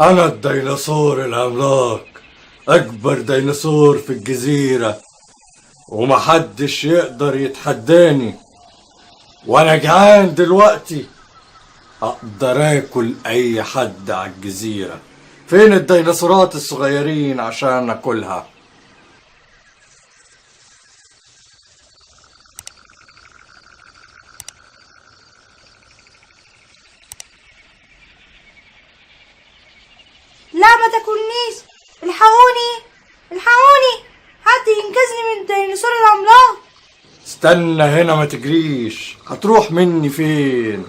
أنا الديناصور العملاق، أكبر ديناصور في الجزيرة، ومحدش يقدر يتحداني. وأنا جعان دلوقتي، أقدر آكل أي حد على الجزيرة. فين الديناصورات الصغيرين عشان أكلها؟ لا، ما تاكلنيش. الحقوني، الحقوني، حد ينقذني من الديناصور العملاق. استنى هنا، ما تجريش، هتروح مني فين؟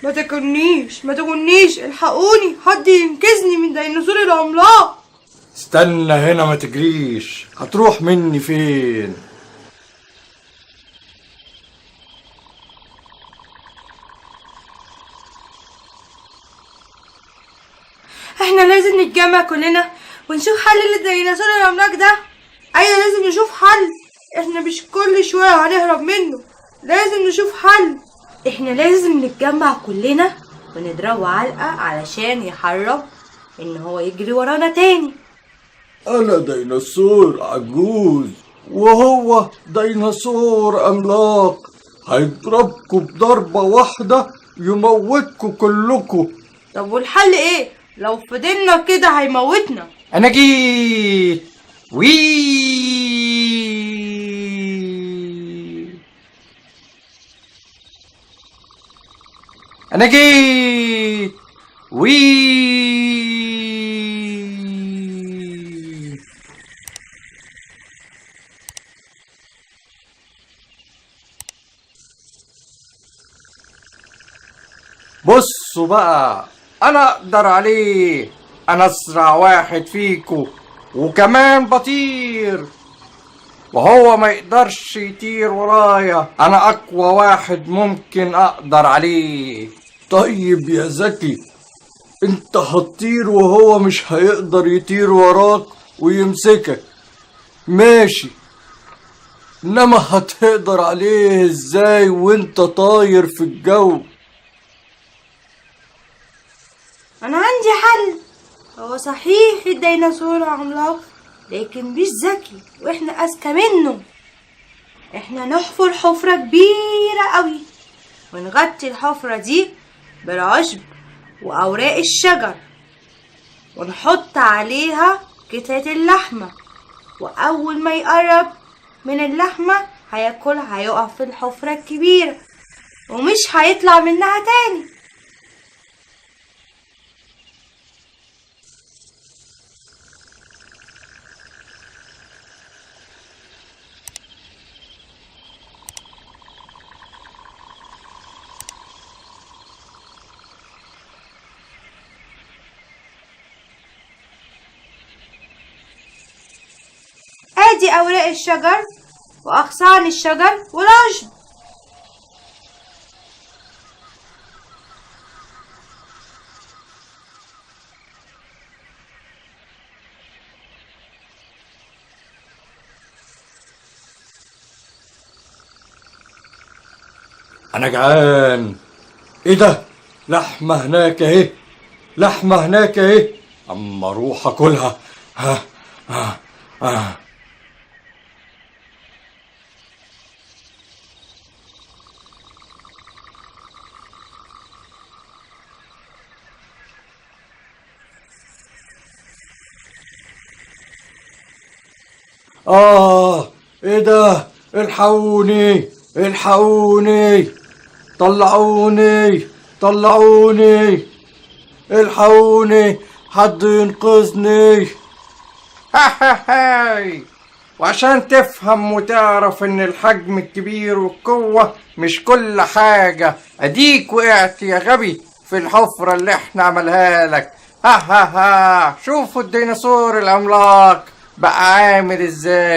ما تاكلنيش، ما تاكلنيش، الحقوني، حد ينقذني من الديناصور العملاق. استنى هنا، ما تجريش، هتروح مني فين؟ احنا لازم نتجمع كلنا ونشوف حل للديناصور العملاق ده. ايوه، لازم نشوف حل. احنا مش كل شوية هنهرب منه، لازم نشوف حل. احنا لازم نتجمع كلنا ونضربه علقة علشان يحرم ان هو يجري ورانا تاني. أنا ديناصور عجوز وهو ديناصور عملاق، هيضربكوا بضربة واحدة يموتكوا كلكوا. طب والحل ايه؟ لو فضلنا كده هيموتنا. أنا جيت. وي أنا جيت. وي بصوا بقى، انا اقدر عليه. انا اسرع واحد فيكو، وكمان بطير، وهو ما يقدرش يطير ورايا. انا اقوى واحد ممكن اقدر عليه. طيب يا زكي، انت هتطير وهو مش هيقدر يطير وراك ويمسكك، ماشي، انما هتقدر عليه ازاي وانت طاير في الجو؟ انا عندي حل. هو صحيح الديناصور عملاق لكن مش ذكي، واحنا اذكى منه. احنا نحفر حفرة كبيرة قوي ونغطي الحفرة دي بالعشب واوراق الشجر، ونحط عليها قطعة اللحمة، واول ما يقرب من اللحمة هياكلها، هيقف في الحفرة الكبيرة ومش هيطلع منها تاني. ادي اوراق الشجر واغصان الشجر والعشب. انا جعان. ايه ده؟ لحمة هناك اهي، لحمة هناك اهي، اما اروح اكلها. ها ها ها. ايه ده؟ الحقوني، الحقوني، طلعوني، طلعوني، الحقوني، حد ينقذني. هاي، وعشان تفهم وتعرف ان الحجم الكبير والقوة مش كل حاجة، اديك وقعت يا غبي في الحفرة اللي احنا عملها لك. ها ها ها، شوفوا الديناصور العملاق بقى عامل ازاي.